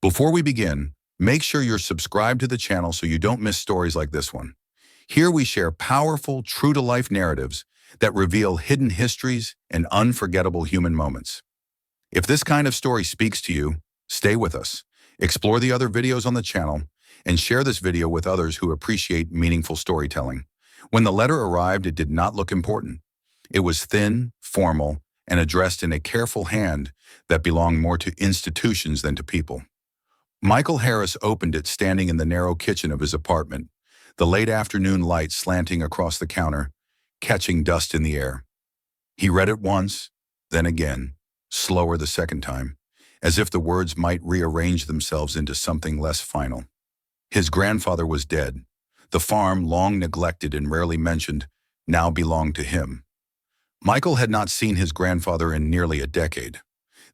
Before we begin, make sure you're subscribed to the channel so you don't miss stories like this one. Here we share powerful, true-to-life narratives that reveal hidden histories and unforgettable human moments. If this kind of story speaks to you, stay with us. Explore the other videos on the channel and share this video with others who appreciate meaningful storytelling. When the letter arrived, it did not look important. It was thin, formal, and addressed in a careful hand that belonged more to institutions than to people. Michael Harris opened it standing in the narrow kitchen of his apartment, the late afternoon light slanting across the counter, catching dust in the air. He read it once, then again, slower the second time, as if the words might rearrange themselves into something less final. His grandfather was dead. The farm, long neglected and rarely mentioned, now belonged to him. Michael had not seen his grandfather in nearly a decade.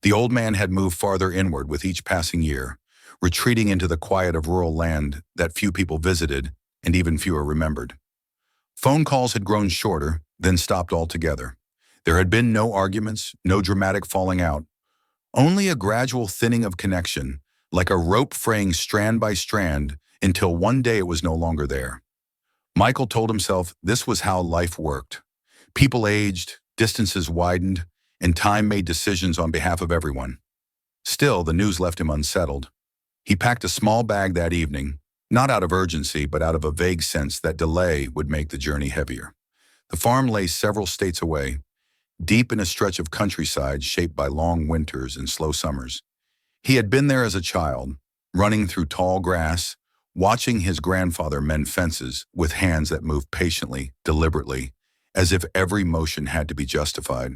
The old man had moved farther inward with each passing year, retreating into the quiet of rural land that few people visited and even fewer remembered. Phone calls had grown shorter, then stopped altogether. There had been no arguments, no dramatic falling out, only a gradual thinning of connection, like a rope fraying strand by strand until one day it was no longer there. Michael told himself this was how life worked. People aged, distances widened, and time made decisions on behalf of everyone. Still, the news left him unsettled. He packed a small bag that evening, not out of urgency, but out of a vague sense that delay would make the journey heavier. The farm lay several states away, deep in a stretch of countryside shaped by long winters and slow summers. He had been there as a child, running through tall grass, watching his grandfather mend fences with hands that moved patiently, deliberately, as if every motion had to be justified.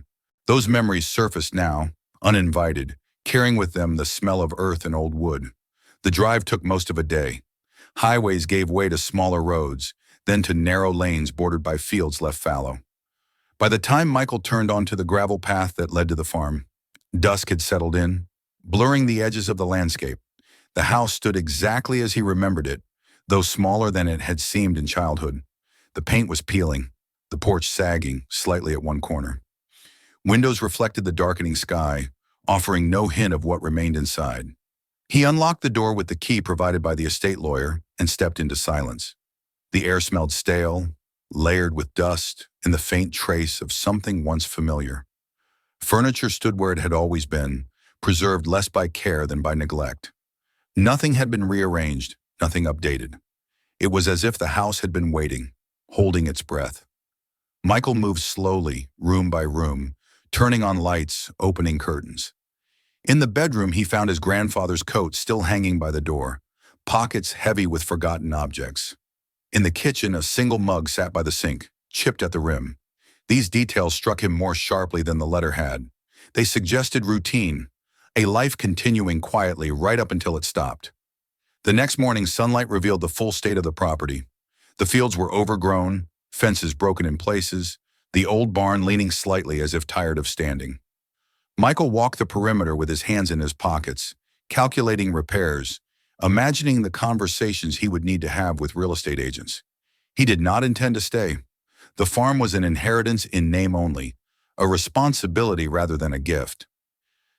Those memories surfaced now, uninvited, carrying with them the smell of earth and old wood. The drive took most of a day. Highways gave way to smaller roads, then to narrow lanes bordered by fields left fallow. By the time Michael turned onto the gravel path that led to the farm, dusk had settled in, blurring the edges of the landscape. The house stood exactly as he remembered it, though smaller than it had seemed in childhood. The paint was peeling, the porch sagging slightly at one corner. Windows reflected the darkening sky, offering no hint of what remained inside. He unlocked the door with the key provided by the estate lawyer and stepped into silence. The air smelled stale, layered with dust, and the faint trace of something once familiar. Furniture stood where it had always been, preserved less by care than by neglect. Nothing had been rearranged, nothing updated. It was as if the house had been waiting, holding its breath. Michael moved slowly, room by room, turning on lights, opening curtains. In the bedroom, he found his grandfather's coat still hanging by the door, pockets heavy with forgotten objects. In the kitchen, a single mug sat by the sink, chipped at the rim. These details struck him more sharply than the letter had. They suggested routine, a life continuing quietly right up until it stopped. The next morning, sunlight revealed the full state of the property. The fields were overgrown, fences broken in places, the old barn leaning slightly as if tired of standing. Michael walked the perimeter with his hands in his pockets, calculating repairs, imagining the conversations he would need to have with real estate agents. He did not intend to stay. The farm was an inheritance in name only, a responsibility rather than a gift.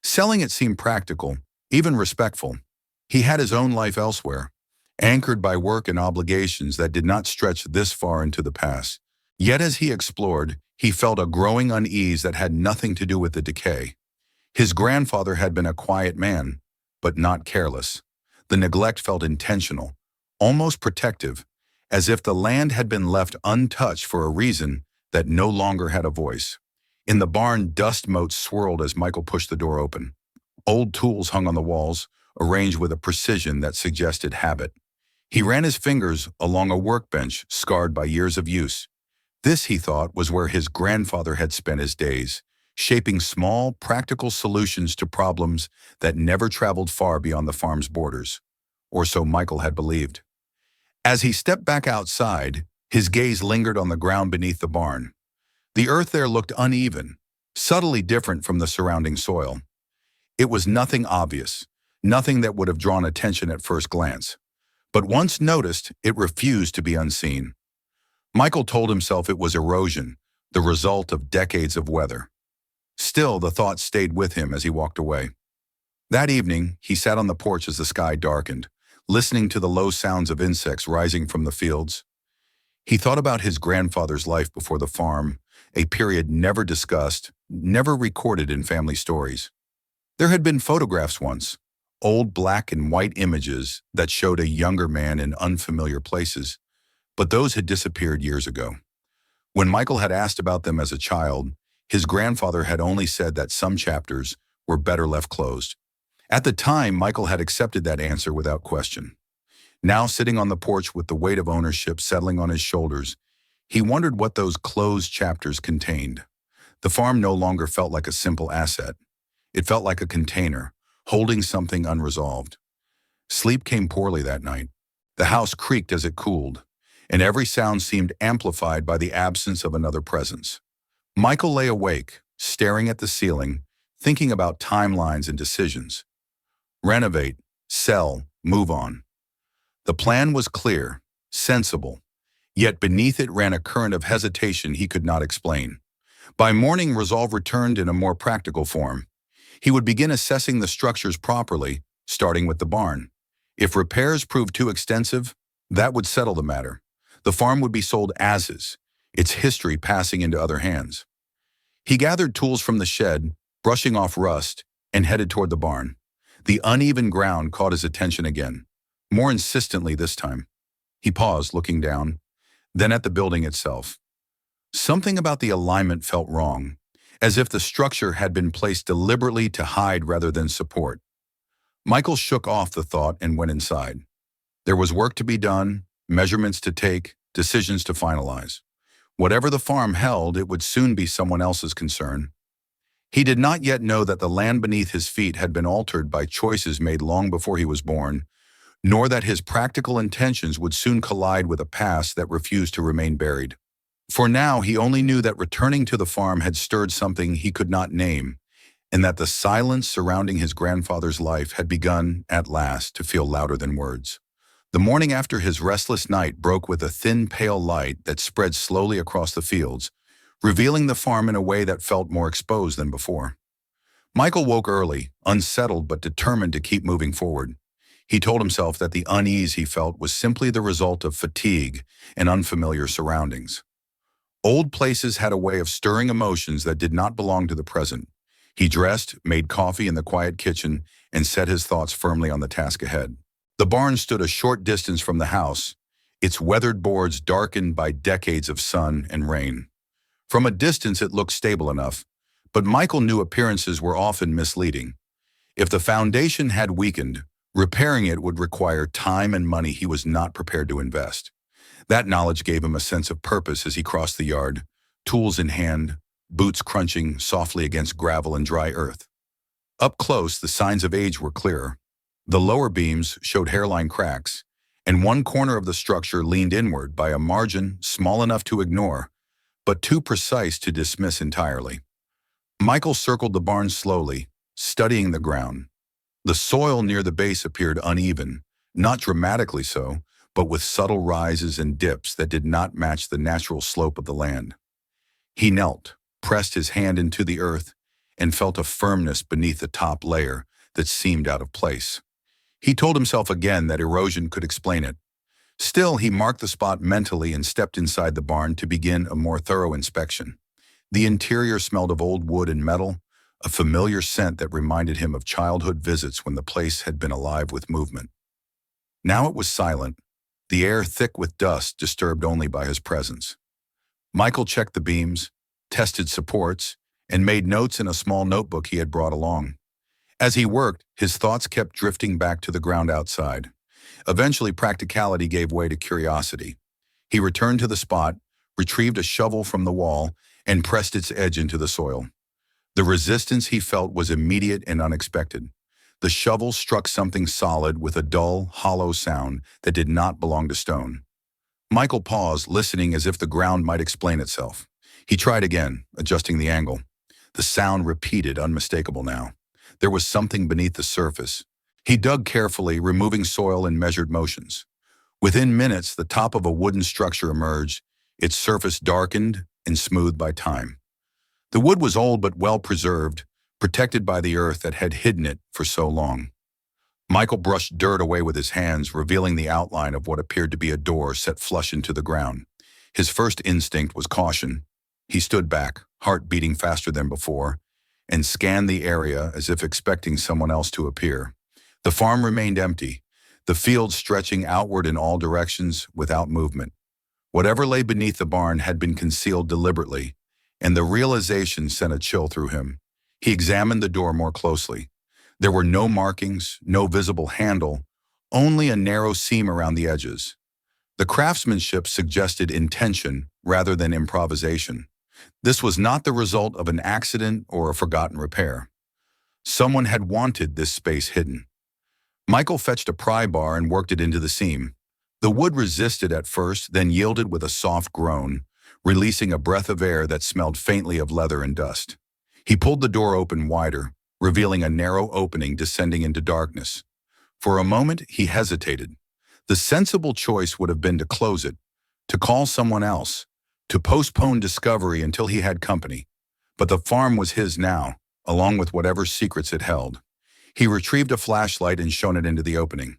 Selling it seemed practical, even respectful. He had his own life elsewhere, anchored by work and obligations that did not stretch this far into the past. Yet as he explored, he felt a growing unease that had nothing to do with the decay. His grandfather had been a quiet man, but not careless. The neglect felt intentional, almost protective, as if the land had been left untouched for a reason that no longer had a voice. In the barn, dust motes swirled as Michael pushed the door open. Old tools hung on the walls, arranged with a precision that suggested habit. He ran his fingers along a workbench scarred by years of use. This, he thought, was where his grandfather had spent his days, shaping small, practical solutions to problems that never traveled far beyond the farm's borders. Or so Michael had believed. As he stepped back outside, his gaze lingered on the ground beneath the barn. The earth there looked uneven, subtly different from the surrounding soil. It was nothing obvious, nothing that would have drawn attention at first glance. But once noticed, it refused to be unseen. Michael told himself it was erosion, the result of decades of weather. Still, the thought stayed with him as he walked away. That evening, he sat on the porch as the sky darkened, listening to the low sounds of insects rising from the fields. He thought about his grandfather's life before the farm, a period never discussed, never recorded in family stories. There had been photographs once, old black and white images that showed a younger man in unfamiliar places, but those had disappeared years ago. When Michael had asked about them as a child, his grandfather had only said that some chapters were better left closed. At the time, Michael had accepted that answer without question. Now, sitting on the porch with the weight of ownership settling on his shoulders, he wondered what those closed chapters contained. The farm no longer felt like a simple asset. It felt like a container, holding something unresolved. Sleep came poorly that night. The house creaked as it cooled, and every sound seemed amplified by the absence of another presence. Michael lay awake, staring at the ceiling, thinking about timelines and decisions. Renovate, sell, move on. The plan was clear, sensible, yet beneath it ran a current of hesitation he could not explain. By morning, resolve returned in a more practical form. He would begin assessing the structures properly, starting with the barn. If repairs proved too extensive, that would settle the matter. The farm would be sold as is, its history passing into other hands. He gathered tools from the shed, brushing off rust, and headed toward the barn. The uneven ground caught his attention again, more insistently this time. He paused, looking down, then at the building itself. Something about the alignment felt wrong, as if the structure had been placed deliberately to hide rather than support. Michael shook off the thought and went inside. There was work to be done, measurements to take, decisions to finalize. Whatever the farm held, it would soon be someone else's concern. He did not yet know that the land beneath his feet had been altered by choices made long before he was born, nor that his practical intentions would soon collide with a past that refused to remain buried. For now, he only knew that returning to the farm had stirred something he could not name, and that the silence surrounding his grandfather's life had begun, at last, to feel louder than words. The morning after his restless night broke with a thin, pale light that spread slowly across the fields, revealing the farm in a way that felt more exposed than before. Michael woke early, unsettled but determined to keep moving forward. He told himself that the unease he felt was simply the result of fatigue and unfamiliar surroundings. Old places had a way of stirring emotions that did not belong to the present. He dressed, made coffee in the quiet kitchen, and set his thoughts firmly on the task ahead. The barn stood a short distance from the house, its weathered boards darkened by decades of sun and rain. From a distance it looked stable enough, but Michael knew appearances were often misleading. If the foundation had weakened, repairing it would require time and money he was not prepared to invest. That knowledge gave him a sense of purpose as he crossed the yard, tools in hand, boots crunching softly against gravel and dry earth. Up close, the signs of age were clearer. The lower beams showed hairline cracks, and one corner of the structure leaned inward by a margin small enough to ignore, but too precise to dismiss entirely. Michael circled the barn slowly, studying the ground. The soil near the base appeared uneven, not dramatically so, but with subtle rises and dips that did not match the natural slope of the land. He knelt, pressed his hand into the earth, and felt a firmness beneath the top layer that seemed out of place. He told himself again that erosion could explain it. Still, he marked the spot mentally and stepped inside the barn to begin a more thorough inspection. The interior smelled of old wood and metal, a familiar scent that reminded him of childhood visits when the place had been alive with movement. Now it was silent, the air thick with dust disturbed only by his presence. Michael checked the beams, tested supports, and made notes in a small notebook he had brought along. As he worked, his thoughts kept drifting back to the ground outside. Eventually, practicality gave way to curiosity. He returned to the spot, retrieved a shovel from the wall, and pressed its edge into the soil. The resistance he felt was immediate and unexpected. The shovel struck something solid with a dull, hollow sound that did not belong to stone. Michael paused, listening as if the ground might explain itself. He tried again, adjusting the angle. The sound repeated, unmistakable now. There was something beneath the surface. He dug carefully, removing soil in measured motions. Within minutes, the top of a wooden structure emerged, its surface darkened and smoothed by time. The wood was old but well preserved, protected by the earth that had hidden it for so long. Michael brushed dirt away with his hands, revealing the outline of what appeared to be a door set flush into the ground. His first instinct was caution. He stood back, heart beating faster than before, and scanned the area as if expecting someone else to appear. The farm remained empty, the field stretching outward in all directions without movement. Whatever lay beneath the barn had been concealed deliberately, and the realization sent a chill through him. He examined the door more closely. There were no markings, no visible handle, only a narrow seam around the edges. The craftsmanship suggested intention rather than improvisation. This was not the result of an accident or a forgotten repair. Someone had wanted this space hidden. Michael fetched a pry bar and worked it into the seam. The wood resisted at first, then yielded with a soft groan, releasing a breath of air that smelled faintly of leather and dust. He pulled the door open wider, revealing a narrow opening descending into darkness. For a moment, he hesitated. The sensible choice would have been to close it, to call someone else, to postpone discovery until he had company. But the farm was his now, along with whatever secrets it held. He retrieved a flashlight and shone it into the opening.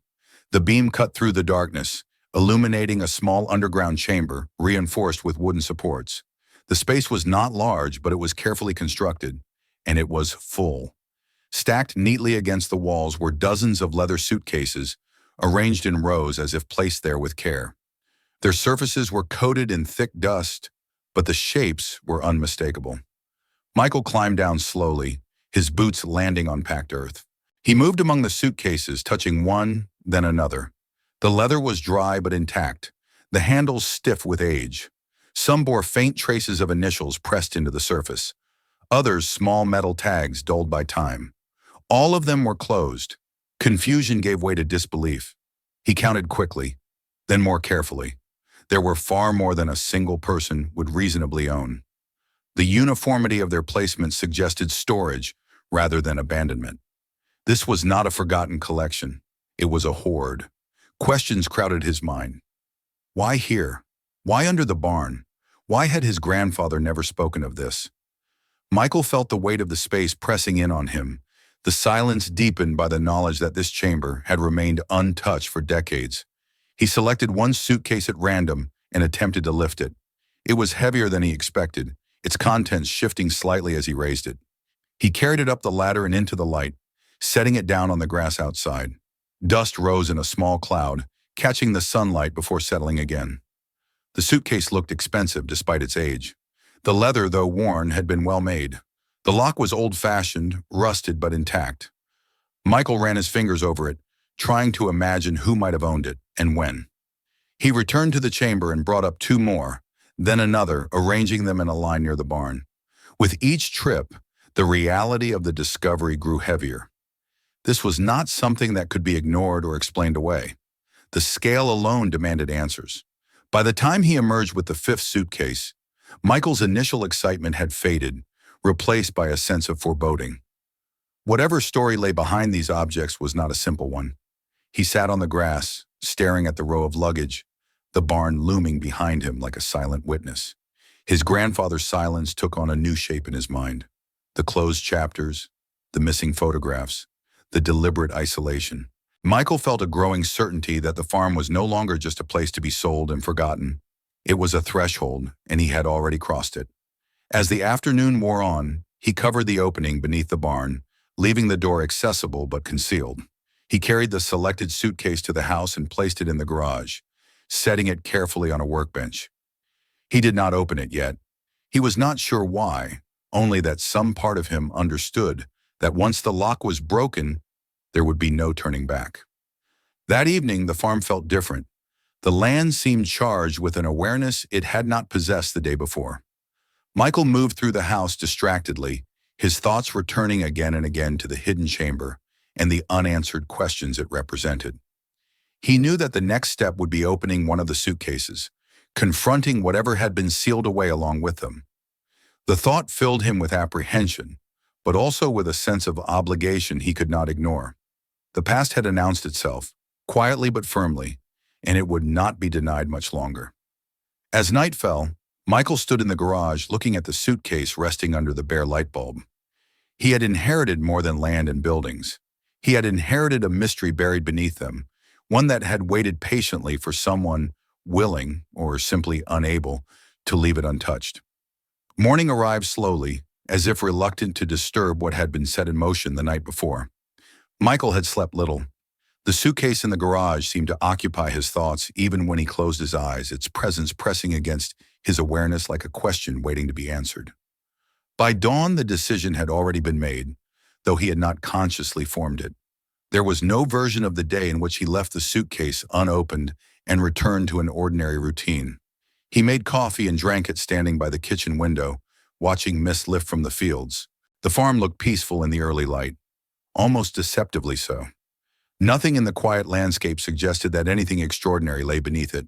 The beam cut through the darkness, illuminating a small underground chamber, reinforced with wooden supports. The space was not large, but it was carefully constructed, and it was full. Stacked neatly against the walls were dozens of leather suitcases, arranged in rows as if placed there with care. Their surfaces were coated in thick dust, but the shapes were unmistakable. Michael climbed down slowly, his boots landing on packed earth. He moved among the suitcases, touching one, then another. The leather was dry but intact, the handles stiff with age. Some bore faint traces of initials pressed into the surface, others small metal tags dulled by time. All of them were closed. Confusion gave way to disbelief. He counted quickly, then more carefully. There were far more than a single person would reasonably own. The uniformity of their placement suggested storage rather than abandonment. This was not a forgotten collection. It was a hoard. Questions crowded his mind. Why here? Why under the barn? Why had his grandfather never spoken of this? Michael felt the weight of the space pressing in on him, the silence deepened by the knowledge that this chamber had remained untouched for decades. He selected one suitcase at random and attempted to lift it. It was heavier than he expected, its contents shifting slightly as he raised it. He carried it up the ladder and into the light, setting it down on the grass outside. Dust rose in a small cloud, catching the sunlight before settling again. The suitcase looked expensive despite its age. The leather, though worn, had been well made. The lock was old-fashioned, rusted but intact. Michael ran his fingers over it, trying to imagine who might have owned it and when. He returned to the chamber and brought up two more, then another, arranging them in a line near the barn. With each trip, the reality of the discovery grew heavier. This was not something that could be ignored or explained away. The scale alone demanded answers. By the time he emerged with the fifth suitcase, Michael's initial excitement had faded, replaced by a sense of foreboding. Whatever story lay behind these objects was not a simple one. He sat on the grass, staring at the row of luggage, the barn looming behind him like a silent witness. His grandfather's silence took on a new shape in his mind. The closed chapters, the missing photographs, the deliberate isolation. Michael felt a growing certainty that the farm was no longer just a place to be sold and forgotten. It was a threshold, and he had already crossed it. As the afternoon wore on, he covered the opening beneath the barn, leaving the door accessible but concealed. He carried the selected suitcase to the house and placed it in the garage, setting it carefully on a workbench. He did not open it yet. He was not sure why, only that some part of him understood that once the lock was broken, there would be no turning back. That evening, the farm felt different. The land seemed charged with an awareness it had not possessed the day before. Michael moved through the house distractedly, his thoughts returning again and again to the hidden chamber and the unanswered questions it represented. He knew that the next step would be opening one of the suitcases, confronting whatever had been sealed away along with them. The thought filled him with apprehension, but also with a sense of obligation he could not ignore. The past had announced itself, quietly but firmly, and it would not be denied much longer. As night fell, Michael stood in the garage looking at the suitcase resting under the bare light bulb. He had inherited more than land and buildings. He had inherited a mystery buried beneath them, one that had waited patiently for someone willing, or simply unable, to leave it untouched. Morning arrived slowly, as if reluctant to disturb what had been set in motion the night before. Michael had slept little. The suitcase in the garage seemed to occupy his thoughts even when he closed his eyes, its presence pressing against his awareness like a question waiting to be answered. By dawn, the decision had already been made, though he had not consciously formed it. There was no version of the day in which he left the suitcase unopened and returned to an ordinary routine. He made coffee and drank it standing by the kitchen window, watching mist lift from the fields. The farm looked peaceful in the early light, almost deceptively so. Nothing in the quiet landscape suggested that anything extraordinary lay beneath it,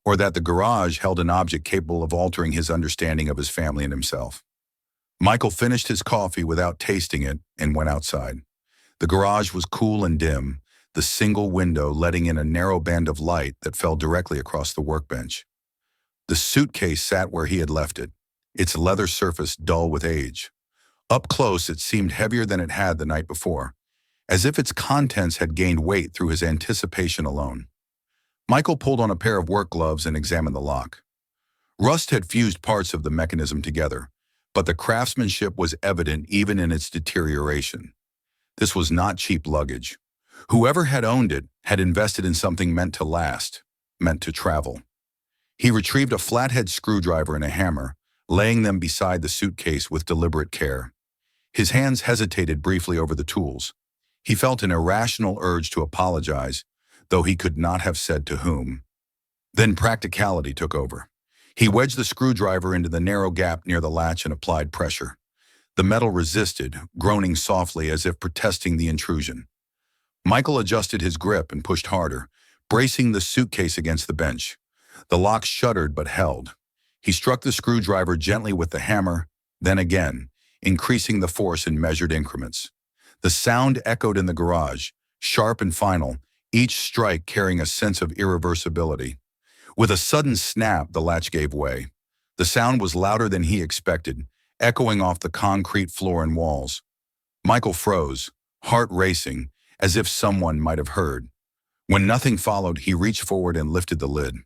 or that the garage held an object capable of altering his understanding of his family and himself. Michael finished his coffee without tasting it and went outside. The garage was cool and dim, the single window letting in a narrow band of light that fell directly across the workbench. The suitcase sat where he had left it, its leather surface dull with age. Up close, it seemed heavier than it had the night before, as if its contents had gained weight through his anticipation alone. Michael pulled on a pair of work gloves and examined the lock. Rust had fused parts of the mechanism together, but the craftsmanship was evident even in its deterioration. This was not cheap luggage. Whoever had owned it had invested in something meant to last, meant to travel. He retrieved a flathead screwdriver and a hammer, laying them beside the suitcase with deliberate care. His hands hesitated briefly over the tools. He felt an irrational urge to apologize, though he could not have said to whom. Then practicality took over. He wedged the screwdriver into the narrow gap near the latch and applied pressure. The metal resisted, groaning softly as if protesting the intrusion. Michael adjusted his grip and pushed harder, bracing the suitcase against the bench. The lock shuddered but held. He struck the screwdriver gently with the hammer, then again, increasing the force in measured increments. The sound echoed in the garage, sharp and final, each strike carrying a sense of irreversibility. With a sudden snap, the latch gave way. The sound was louder than he expected, echoing off the concrete floor and walls. Michael froze, heart racing, as if someone might have heard. When nothing followed, he reached forward and lifted the lid.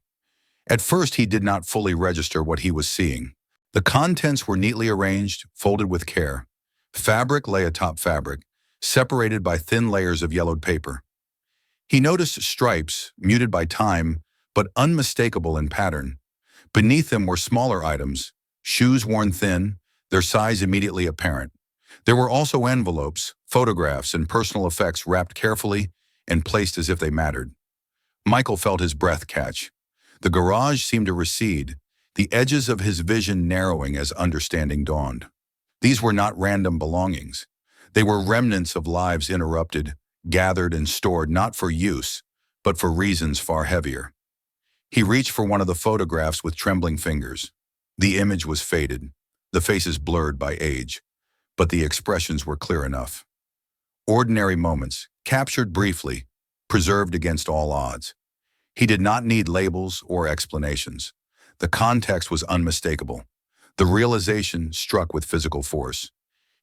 At first, he did not fully register what he was seeing. The contents were neatly arranged, folded with care. Fabric lay atop fabric, separated by thin layers of yellowed paper. He noticed stripes, muted by time, but unmistakable in pattern. Beneath them were smaller items, shoes worn thin, their size immediately apparent. There were also envelopes, photographs, and personal effects wrapped carefully and placed as if they mattered. Michael felt his breath catch. The garage seemed to recede, the edges of his vision narrowing as understanding dawned. These were not random belongings. They were remnants of lives interrupted, gathered and stored not for use, but for reasons far heavier. He reached for one of the photographs with trembling fingers. The image was faded, the faces blurred by age, but the expressions were clear enough. Ordinary moments, captured briefly, preserved against all odds. He did not need labels or explanations. The context was unmistakable. The realization struck with physical force.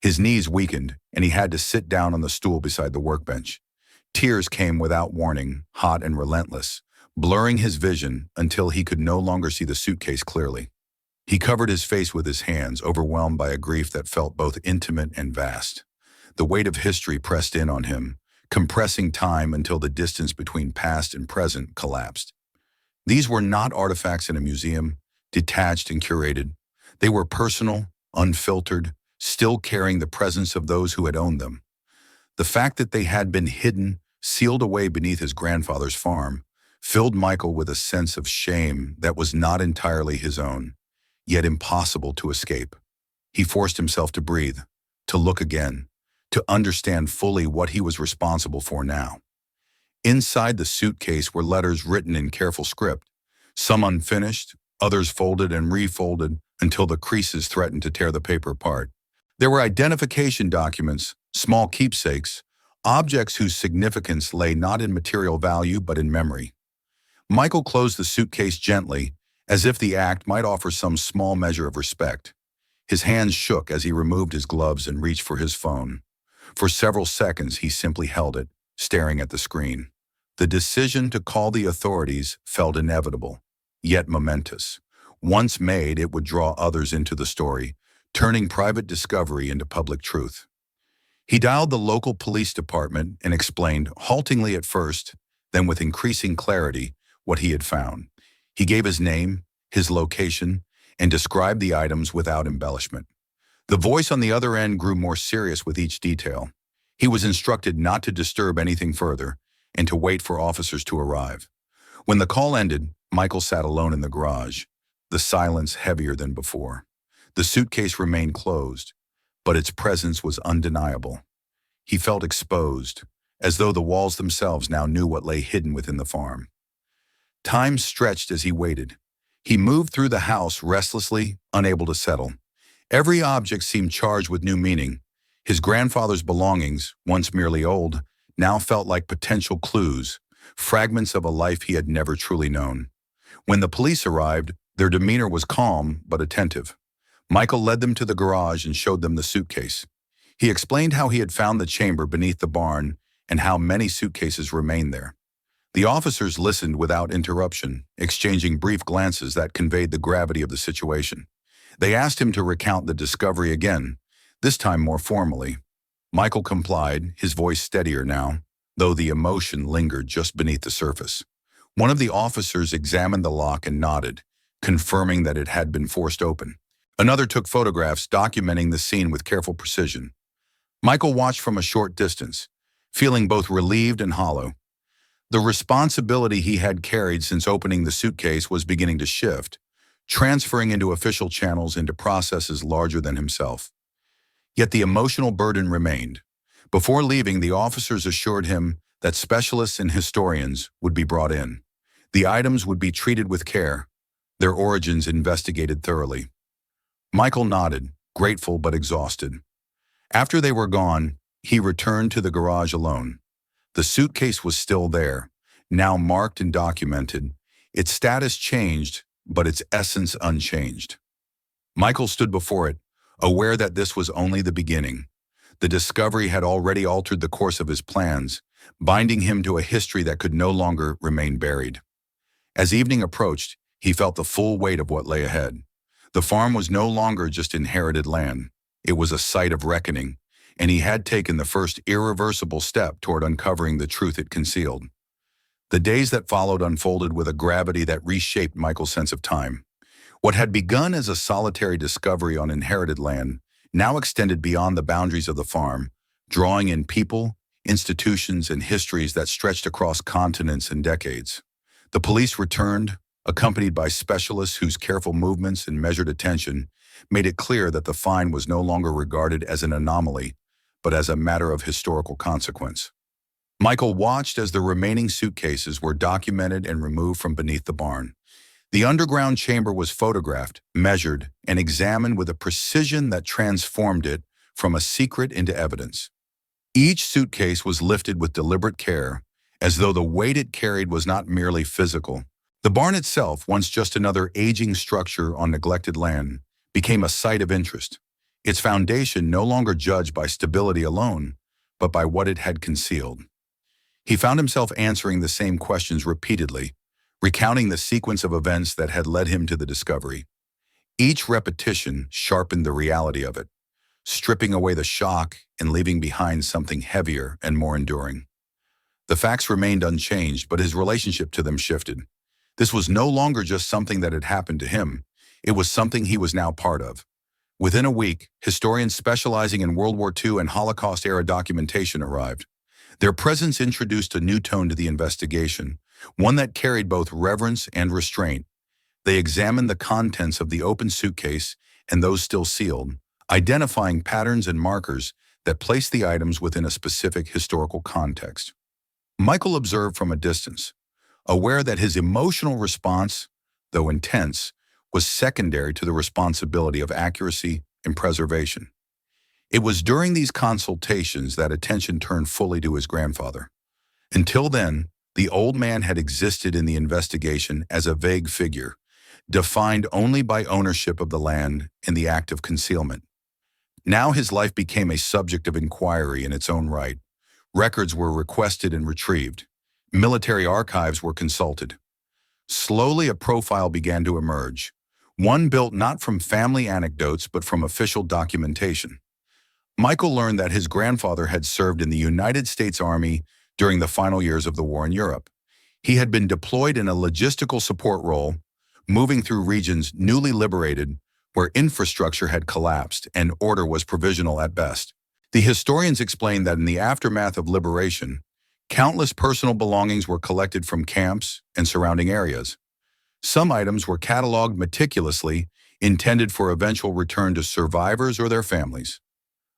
His knees weakened, and he had to sit down on the stool beside the workbench. Tears came without warning, hot and relentless, blurring his vision until he could no longer see the suitcase clearly. He covered his face with his hands, overwhelmed by a grief that felt both intimate and vast. The weight of history pressed in on him, compressing time until the distance between past and present collapsed. These were not artifacts in a museum, detached and curated. They were personal, unfiltered, still carrying the presence of those who had owned them. The fact that they had been hidden, sealed away beneath his grandfather's farm, filled Michael with a sense of shame that was not entirely his own, yet impossible to escape. He forced himself to breathe, to look again, to understand fully what he was responsible for now. Inside the suitcase were letters written in careful script, some unfinished, others folded and refolded until the creases threatened to tear the paper apart. There were identification documents, small keepsakes, objects whose significance lay not in material value but in memory. Michael closed the suitcase gently, as if the act might offer some small measure of respect. His hands shook as he removed his gloves and reached for his phone. For several seconds, he simply held it, staring at the screen. The decision to call the authorities felt inevitable, yet momentous. Once made, it would draw others into the story, turning private discovery into public truth. He dialed the local police department and explained, haltingly at first, then with increasing clarity, what he had found. He gave his name, his location, and described the items without embellishment. The voice on the other end grew more serious with each detail. He was instructed not to disturb anything further and to wait for officers to arrive. When the call ended, Michael sat alone in the garage, the silence heavier than before. The suitcase remained closed, but its presence was undeniable. He felt exposed, as though the walls themselves now knew what lay hidden within the farm. Time stretched as he waited. He moved through the house restlessly, unable to settle. Every object seemed charged with new meaning. His grandfather's belongings, once merely old, now felt like potential clues, fragments of a life he had never truly known. When the police arrived, their demeanor was calm but attentive. Michael led them to the garage and showed them the suitcase. He explained how he had found the chamber beneath the barn and how many suitcases remained there. The officers listened without interruption, exchanging brief glances that conveyed the gravity of the situation. They asked him to recount the discovery again, this time more formally. Michael complied, his voice steadier now, though the emotion lingered just beneath the surface. One of the officers examined the lock and nodded, confirming that it had been forced open. Another took photographs documenting the scene with careful precision. Michael watched from a short distance, feeling both relieved and hollow. The responsibility he had carried since opening the suitcase was beginning to shift, transferring into official channels into processes larger than himself. Yet the emotional burden remained. Before leaving, the officers assured him that specialists and historians would be brought in. The items would be treated with care, their origins investigated thoroughly. Michael nodded, grateful but exhausted. After they were gone, he returned to the garage alone. The suitcase was still there, now marked and documented. Its status changed, but its essence unchanged. Michael stood before it, aware that this was only the beginning. The discovery had already altered the course of his plans, binding him to a history that could no longer remain buried. As evening approached, he felt the full weight of what lay ahead. The farm was no longer just inherited land. It was a site of reckoning, and he had taken the first irreversible step toward uncovering the truth it concealed. The days that followed unfolded with a gravity that reshaped Michael's sense of time. What had begun as a solitary discovery on inherited land now extended beyond the boundaries of the farm, drawing in people, institutions, and histories that stretched across continents and decades. The police returned, accompanied by specialists whose careful movements and measured attention made it clear that the find was no longer regarded as an anomaly, but as a matter of historical consequence. Michael watched as the remaining suitcases were documented and removed from beneath the barn. The underground chamber was photographed, measured, and examined with a precision that transformed it from a secret into evidence. Each suitcase was lifted with deliberate care, as though the weight it carried was not merely physical. The barn itself, once just another aging structure on neglected land, became a site of interest, its foundation no longer judged by stability alone, but by what it had concealed. He found himself answering the same questions repeatedly, recounting the sequence of events that had led him to the discovery. Each repetition sharpened the reality of it, stripping away the shock and leaving behind something heavier and more enduring. The facts remained unchanged, but his relationship to them shifted. This was no longer just something that had happened to him. It was something he was now part of. Within a week, historians specializing in World War II and Holocaust-era documentation arrived. Their presence introduced a new tone to the investigation, one that carried both reverence and restraint. They examined the contents of the open suitcase and those still sealed, identifying patterns and markers that placed the items within a specific historical context. Michael observed from a distance, aware that his emotional response, though intense, was secondary to the responsibility of accuracy and preservation. It was during these consultations that attention turned fully to his grandfather. Until then, the old man had existed in the investigation as a vague figure, defined only by ownership of the land and the act of concealment. Now his life became a subject of inquiry in its own right. Records were requested and retrieved. Military archives were consulted. Slowly, a profile began to emerge, one built not from family anecdotes but from official documentation. Michael learned that his grandfather had served in the United States Army during the final years of the war in Europe. He had been deployed in a logistical support role, moving through regions newly liberated where infrastructure had collapsed and order was provisional at best. The historians explained that in the aftermath of liberation, countless personal belongings were collected from camps and surrounding areas. Some items were cataloged meticulously, intended for eventual return to survivors or their families.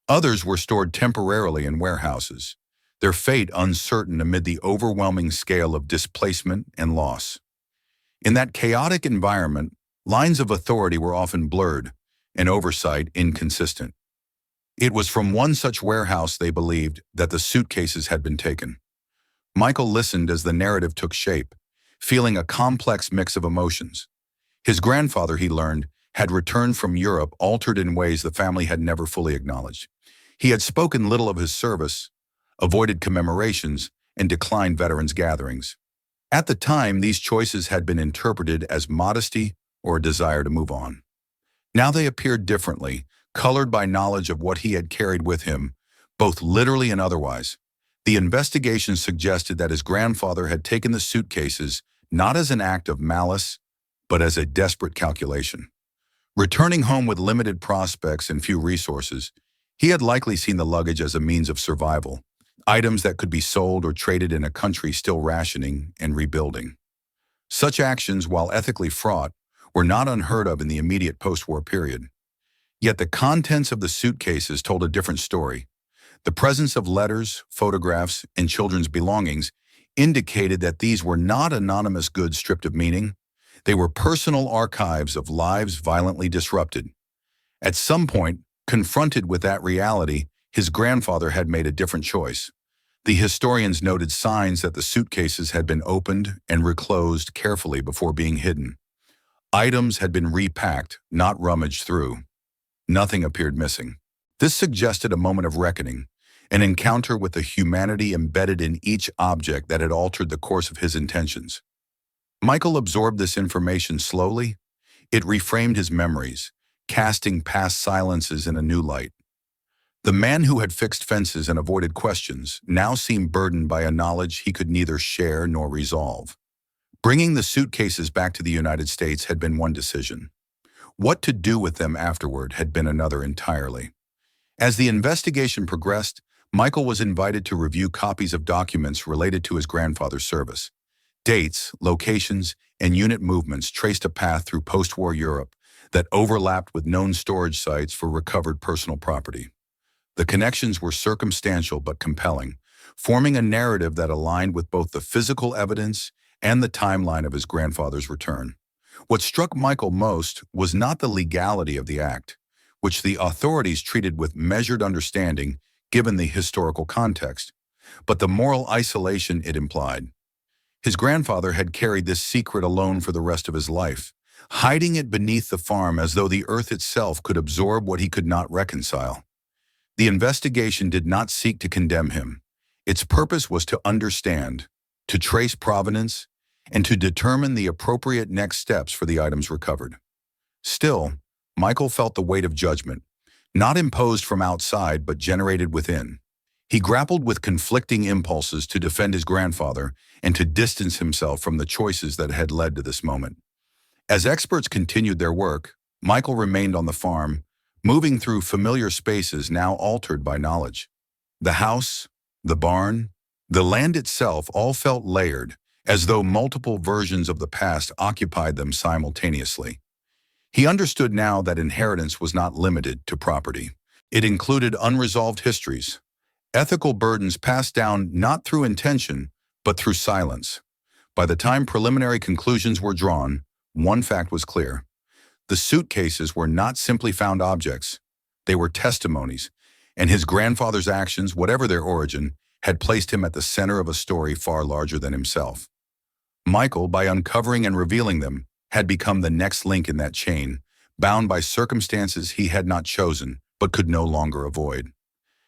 Others were stored temporarily in warehouses, their fate uncertain amid the overwhelming scale of displacement and loss. In that chaotic environment, lines of authority were often blurred and oversight inconsistent. It was from one such warehouse, they believed, that the suitcases had been taken. Michael listened as the narrative took shape, feeling a complex mix of emotions. His grandfather, he learned, had returned from Europe altered in ways the family had never fully acknowledged. He had spoken little of his service, avoided commemorations, and declined veterans' gatherings. At the time, these choices had been interpreted as modesty or a desire to move on. Now they appeared differently, colored by knowledge of what he had carried with him, both literally and otherwise. The investigation suggested that his grandfather had taken the suitcases not as an act of malice, but as a desperate calculation. Returning home with limited prospects and few resources, he had likely seen the luggage as a means of survival, items that could be sold or traded in a country still rationing and rebuilding. Such actions, while ethically fraught, were not unheard of in the immediate post-war period. Yet the contents of the suitcases told a different story. The presence of letters, photographs, and children's belongings indicated that these were not anonymous goods stripped of meaning. They were personal archives of lives violently disrupted. At some point, confronted with that reality, his grandfather had made a different choice. The historians noted signs that the suitcases had been opened and reclosed carefully before being hidden. Items had been repacked, not rummaged through. Nothing appeared missing. This suggested a moment of reckoning, an encounter with the humanity embedded in each object that had altered the course of his intentions. Michael absorbed this information slowly. It reframed his memories, casting past silences in a new light. The man who had fixed fences and avoided questions now seemed burdened by a knowledge he could neither share nor resolve. Bringing the suitcases back to the United States had been one decision. What to do with them afterward had been another entirely. As the investigation progressed, Michael was invited to review copies of documents related to his grandfather's service. Dates, locations, and unit movements traced a path through post-war Europe that overlapped with known storage sites for recovered personal property. The connections were circumstantial but compelling, forming a narrative that aligned with both the physical evidence and the timeline of his grandfather's return. What struck Michael most was not the legality of the act, which the authorities treated with measured understanding given the historical context, but the moral isolation it implied. His grandfather had carried this secret alone for the rest of his life, hiding it beneath the farm as though the earth itself could absorb what he could not reconcile. The investigation did not seek to condemn him. Its purpose was to understand, to trace provenance, and to determine the appropriate next steps for the items recovered. Still, Michael felt the weight of judgment, not imposed from outside but generated within. He grappled with conflicting impulses to defend his grandfather and to distance himself from the choices that had led to this moment. As experts continued their work, Michael remained on the farm, moving through familiar spaces now altered by knowledge. The house, the barn, the land itself all felt layered, as though multiple versions of the past occupied them simultaneously. He understood now that inheritance was not limited to property. It included unresolved histories, ethical burdens passed down not through intention, but through silence. By the time preliminary conclusions were drawn, one fact was clear. The suitcases were not simply found objects. They were testimonies, and his grandfather's actions, whatever their origin, had placed him at the center of a story far larger than himself. Michael, by uncovering and revealing them, had become the next link in that chain, bound by circumstances he had not chosen but could no longer avoid.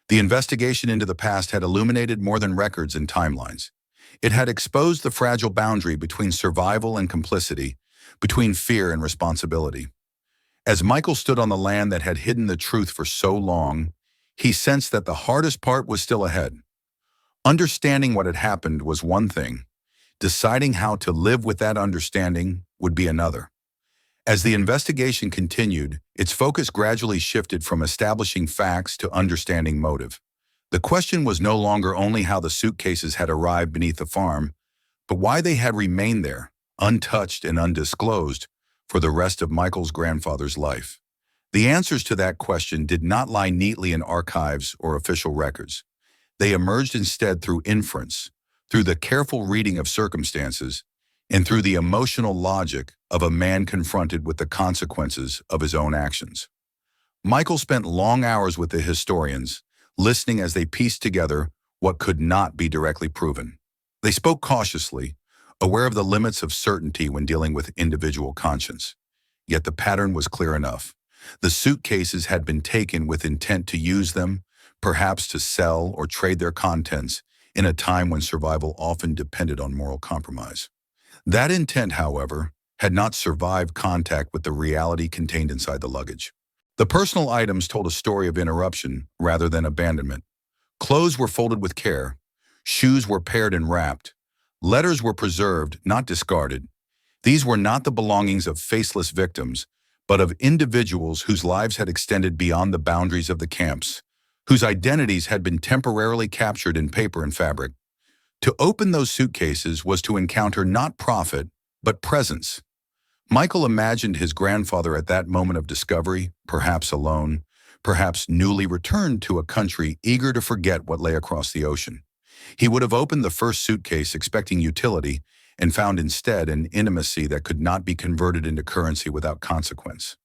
The investigation into the past had illuminated more than records and timelines. It had exposed the fragile boundary between survival and complicity, between fear and responsibility. As Michael stood on the land that had hidden the truth for so long, he sensed that the hardest part was still ahead. Understanding what had happened was one thing. Deciding how to live with that understanding would be another. As the investigation continued, its focus gradually shifted from establishing facts to understanding motive. The question was no longer only how the suitcases had arrived beneath the farm, but why they had remained there, untouched and undisclosed, for the rest of Michael's grandfather's life. The answers to that question did not lie neatly in archives or official records. They emerged instead through inference, through the careful reading of circumstances, and through the emotional logic of a man confronted with the consequences of his own actions. Michael spent long hours with the historians, listening as they pieced together what could not be directly proven. They spoke cautiously, aware of the limits of certainty when dealing with individual conscience. Yet the pattern was clear enough. The suitcases had been taken with intent to use them, perhaps to sell or trade their contents, in a time when survival often depended on moral compromise. That intent, however, had not survived contact with the reality contained inside the luggage. The personal items told a story of interruption rather than abandonment. Clothes were folded with care, shoes were paired and wrapped, letters were preserved, not discarded. These were not the belongings of faceless victims, but of individuals whose lives had extended beyond the boundaries of the camps, whose identities had been temporarily captured in paper and fabric. To open those suitcases was to encounter not profit, but presence. Michael imagined his grandfather at that moment of discovery, perhaps alone, perhaps newly returned to a country eager to forget what lay across the ocean. He would have opened the first suitcase expecting utility and found instead an intimacy that could not be converted into currency without consequence.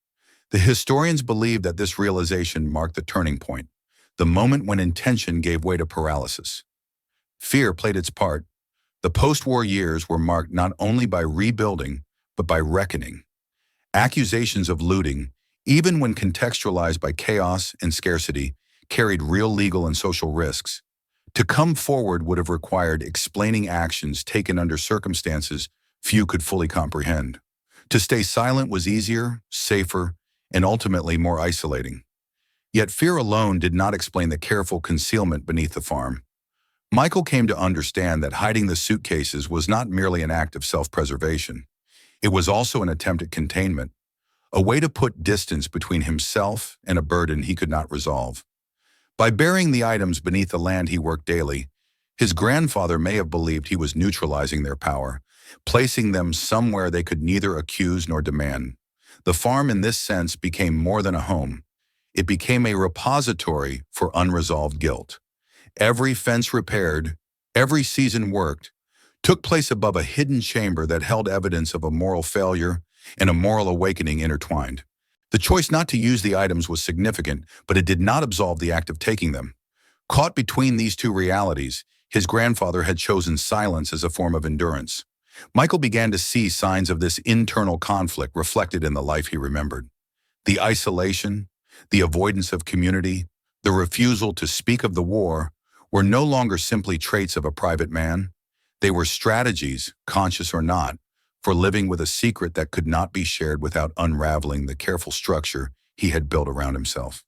The historians believe that this realization marked the turning point, the moment when intention gave way to paralysis. Fear played its part. The post-war years were marked not only by rebuilding, but by reckoning. Accusations of looting, even when contextualized by chaos and scarcity, carried real legal and social risks. To come forward would have required explaining actions taken under circumstances few could fully comprehend. To stay silent was easier, safer, and ultimately more isolating. Yet fear alone did not explain the careful concealment beneath the farm. Michael came to understand that hiding the suitcases was not merely an act of self-preservation. It was also an attempt at containment, a way to put distance between himself and a burden he could not resolve. By burying the items beneath the land he worked daily, his grandfather may have believed he was neutralizing their power, placing them somewhere they could neither accuse nor demand. The farm in this sense became more than a home. It became a repository for unresolved guilt. Every fence repaired, every season worked, took place above a hidden chamber that held evidence of a moral failure and a moral awakening intertwined. The choice not to use the items was significant, but it did not absolve the act of taking them. Caught between these two realities, his grandfather had chosen silence as a form of endurance. Michael began to see signs of this internal conflict reflected in the life he remembered. The isolation, the avoidance of community, the refusal to speak of the war were no longer simply traits of a private man. They were strategies, conscious or not, for living with a secret that could not be shared without unraveling the careful structure he had built around himself.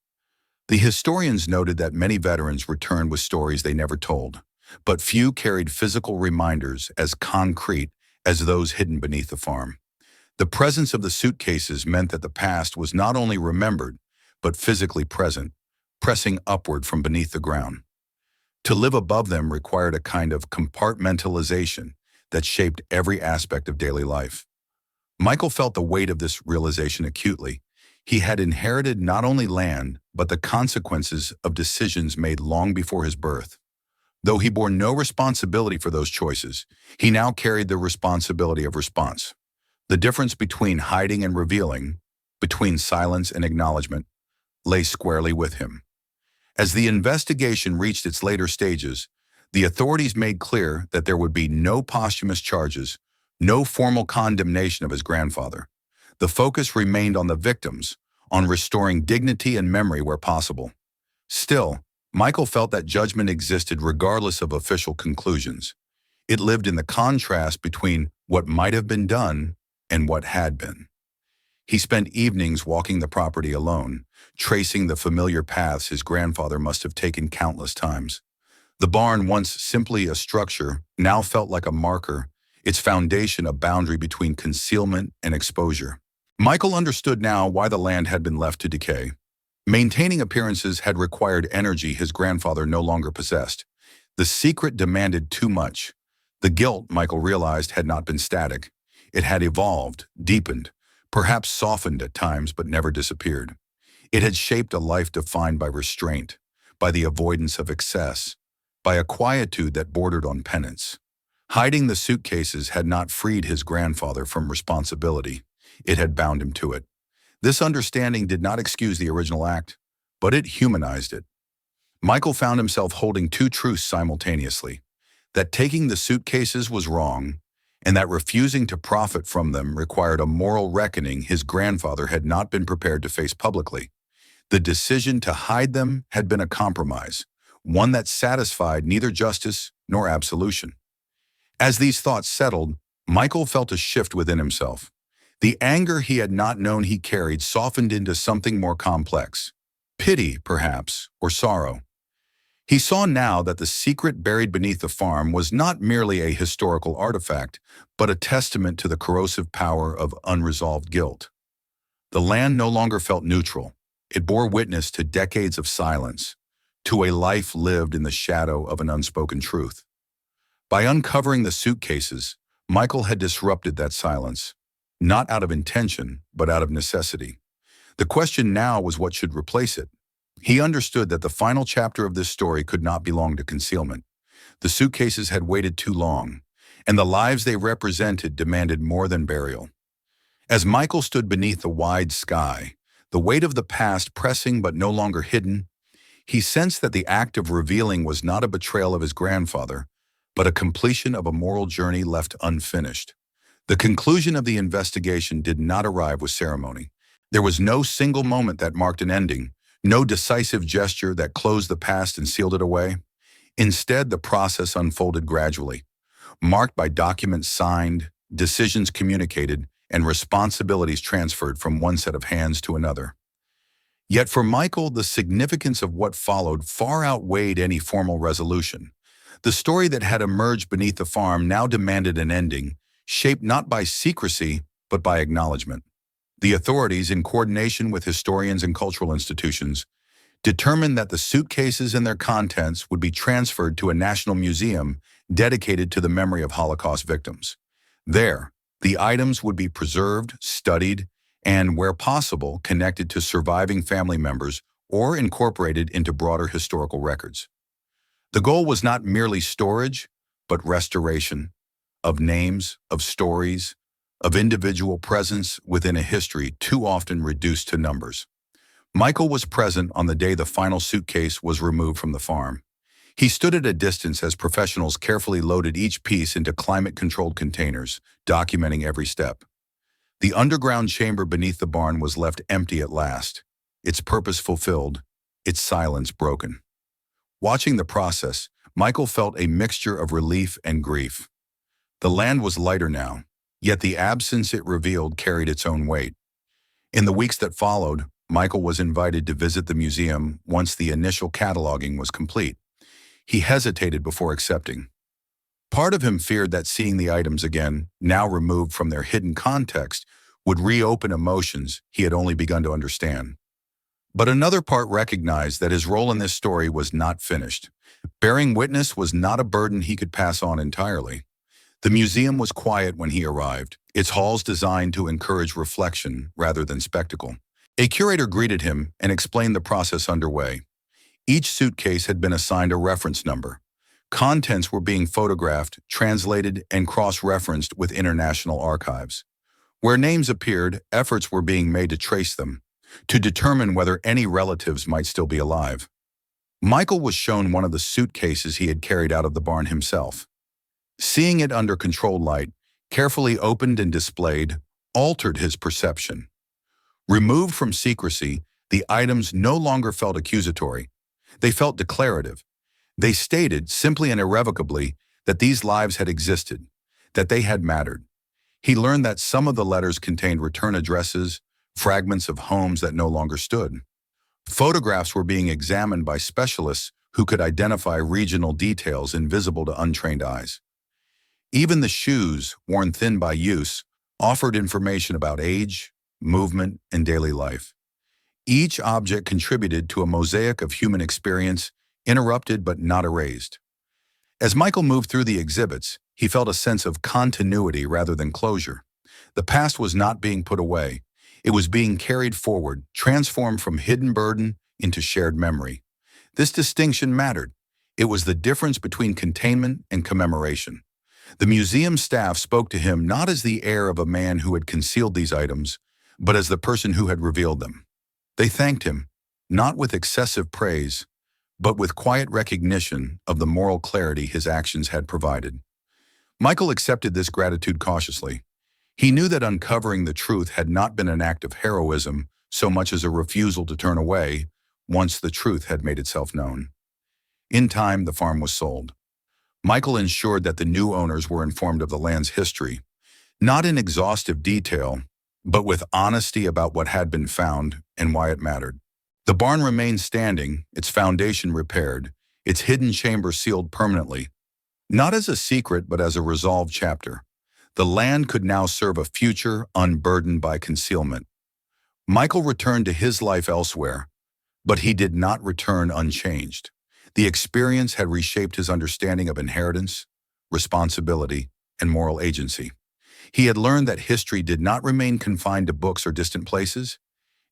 The historians noted that many veterans returned with stories they never told, but few carried physical reminders as concrete as those hidden beneath the farm. The presence of the suitcases meant that the past was not only remembered, but physically present, pressing upward from beneath the ground. To live above them required a kind of compartmentalization that shaped every aspect of daily life. Michael felt the weight of this realization acutely. He had inherited not only land, but the consequences of decisions made long before his birth. Though he bore no responsibility for those choices, he now carried the responsibility of response. The difference between hiding and revealing, between silence and acknowledgement, lay squarely with him. As the investigation reached its later stages, the authorities made clear that there would be no posthumous charges, No formal condemnation of his grandfather. The focus remained on the victims, on restoring dignity and memory where possible. Still, Michael felt that judgment existed regardless of official conclusions. It lived in the contrast between what might have been done and what had been. He spent evenings walking the property alone, tracing the familiar paths his grandfather must have taken countless times. The barn, once simply a structure, now felt like a marker, its foundation a boundary between concealment and exposure. Michael understood now why the land had been left to decay. Maintaining appearances had required energy his grandfather no longer possessed. The secret demanded too much. The guilt, Michael realized, had not been static. It had evolved, deepened, perhaps softened at times but never disappeared. It had shaped a life defined by restraint, by the avoidance of excess, by a quietude that bordered on penance. Hiding the suitcases had not freed his grandfather from responsibility. It had bound him to it. This understanding did not excuse the original act, but it humanized it. Michael found himself holding two truths simultaneously: that taking the suitcases was wrong, and that refusing to profit from them required a moral reckoning his grandfather had not been prepared to face publicly. The decision to hide them had been a compromise, one that satisfied neither justice nor absolution. As these thoughts settled, Michael felt a shift within himself. The anger he had not known he carried softened into something more complex. Pity, perhaps, or sorrow. He saw now that the secret buried beneath the farm was not merely a historical artifact, but a testament to the corrosive power of unresolved guilt. The land no longer felt neutral. It bore witness to decades of silence, to a life lived in the shadow of an unspoken truth. By uncovering the suitcases, Michael had disrupted that silence, not out of intention, but out of necessity. The question now was what should replace it. He understood that the final chapter of this story could not belong to concealment. The suitcases had waited too long, and the lives they represented demanded more than burial. As Michael stood beneath the wide sky, the weight of the past pressing but no longer hidden, he sensed that the act of revealing was not a betrayal of his grandfather, but a completion of a moral journey left unfinished. The conclusion of the investigation did not arrive with ceremony. There was no single moment that marked an ending, no decisive gesture that closed the past and sealed it away. Instead, the process unfolded gradually, marked by documents signed, decisions communicated, and responsibilities transferred from one set of hands to another. Yet for Michael, the significance of what followed far outweighed any formal resolution. The story that had emerged beneath the farm now demanded an ending, shaped not by secrecy, but by acknowledgement. The authorities, in coordination with historians and cultural institutions, determined that the suitcases and their contents would be transferred to a national museum dedicated to the memory of Holocaust victims. There, the items would be preserved, studied, and, where possible, connected to surviving family members or incorporated into broader historical records. The goal was not merely storage, but restoration of names, of stories, of individual presence within a history too often reduced to numbers. Michael was present on the day the final suitcase was removed from the farm. He stood at a distance as professionals carefully loaded each piece into climate-controlled containers, documenting every step. The underground chamber beneath the barn was left empty at last, its purpose fulfilled, its silence broken. Watching the process, Michael felt a mixture of relief and grief. The land was lighter now, yet the absence it revealed carried its own weight. In the weeks that followed, Michael was invited to visit the museum once the initial cataloging was complete. He hesitated before accepting. Part of him feared that seeing the items again, now removed from their hidden context, would reopen emotions he had only begun to understand. But another part recognized that his role in this story was not finished. Bearing witness was not a burden he could pass on entirely. The museum was quiet when he arrived, its halls designed to encourage reflection rather than spectacle. A curator greeted him and explained the process underway. Each suitcase had been assigned a reference number. Contents were being photographed, translated, and cross-referenced with international archives. Where names appeared, efforts were being made to trace them, to determine whether any relatives might still be alive. Michael was shown one of the suitcases he had carried out of the barn himself. Seeing it under controlled light, carefully opened and displayed, altered his perception. Removed from secrecy, the items no longer felt accusatory. They felt declarative. They stated, simply and irrevocably, that these lives had existed, that they had mattered. He learned that some of the letters contained return addresses, fragments of homes that no longer stood. Photographs were being examined by specialists who could identify regional details invisible to untrained eyes. Even the shoes, worn thin by use, offered information about age, movement, and daily life. Each object contributed to a mosaic of human experience, interrupted but not erased. As Michael moved through the exhibits, he felt a sense of continuity rather than closure. The past was not being put away. It was being carried forward, transformed from hidden burden into shared memory. This distinction mattered. It was the difference between containment and commemoration. The museum staff spoke to him not as the heir of a man who had concealed these items, but as the person who had revealed them. They thanked him, not with excessive praise, but with quiet recognition of the moral clarity his actions had provided. Michael accepted this gratitude cautiously. He knew that uncovering the truth had not been an act of heroism so much as a refusal to turn away once the truth had made itself known. In time, the farm was sold. Michael ensured that the new owners were informed of the land's history, not in exhaustive detail, but with honesty about what had been found and why it mattered. The barn remained standing, its foundation repaired, its hidden chamber sealed permanently, not as a secret but as a resolved chapter. The land could now serve a future unburdened by concealment. Michael returned to his life elsewhere, but he did not return unchanged. The experience had reshaped his understanding of inheritance, responsibility, and moral agency. He had learned that history did not remain confined to books or distant places.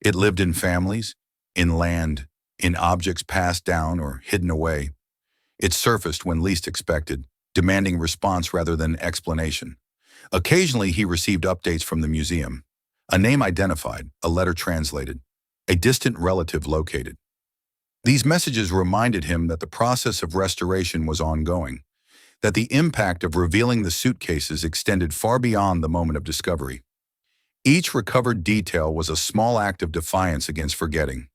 It lived in families, in land, in objects passed down or hidden away. It surfaced when least expected, demanding response rather than explanation. Occasionally, he received updates from the museum. A name identified, a letter translated, a distant relative located. These messages reminded him that the process of restoration was ongoing, that the impact of revealing the suitcases extended far beyond the moment of discovery. Each recovered detail was a small act of defiance against forgetting.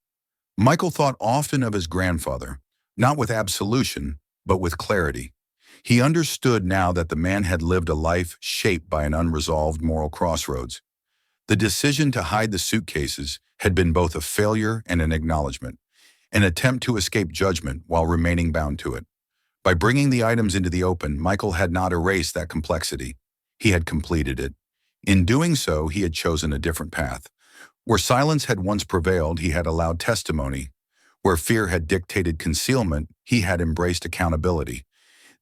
Michael thought often of his grandfather, not with absolution, but with clarity. He understood now that the man had lived a life shaped by an unresolved moral crossroads. The decision to hide the suitcases had been both a failure and an acknowledgement, an attempt to escape judgment while remaining bound to it. By bringing the items into the open, Michael had not erased that complexity. He had completed it. In doing so, he had chosen a different path. Where silence had once prevailed, he had allowed testimony. Where fear had dictated concealment, he had embraced accountability.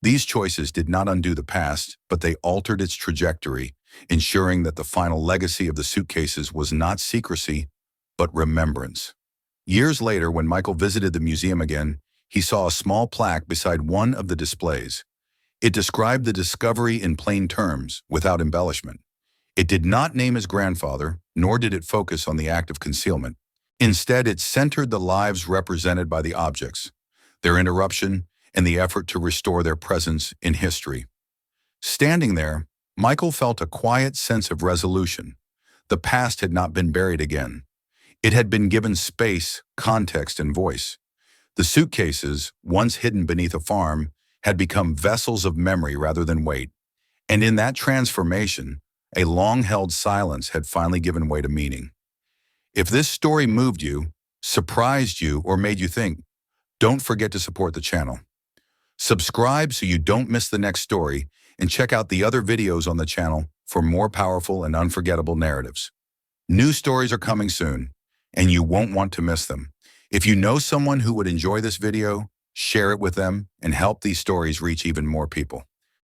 These choices did not undo the past, but they altered its trajectory, ensuring that the final legacy of the suitcases was not secrecy, but remembrance. Years later, when Michael visited the museum again, he saw a small plaque beside one of the displays. It described the discovery in plain terms, without embellishment. It did not name his grandfather, nor did it focus on the act of concealment. Instead, it centered the lives represented by the objects, their interruption, and the effort to restore their presence in history. Standing there, Michael felt a quiet sense of resolution. The past had not been buried again. It had been given space, context, and voice. The suitcases, once hidden beneath a farm, had become vessels of memory rather than weight. And in that transformation, a long-held silence had finally given way to meaning. If this story moved you, surprised you, or made you think, don't forget to support the channel. Subscribe so you don't miss the next story, and check out the other videos on the channel for more powerful and unforgettable narratives. New stories are coming soon, and you won't want to miss them. If you know someone who would enjoy this video, share it with them and help these stories reach even more people.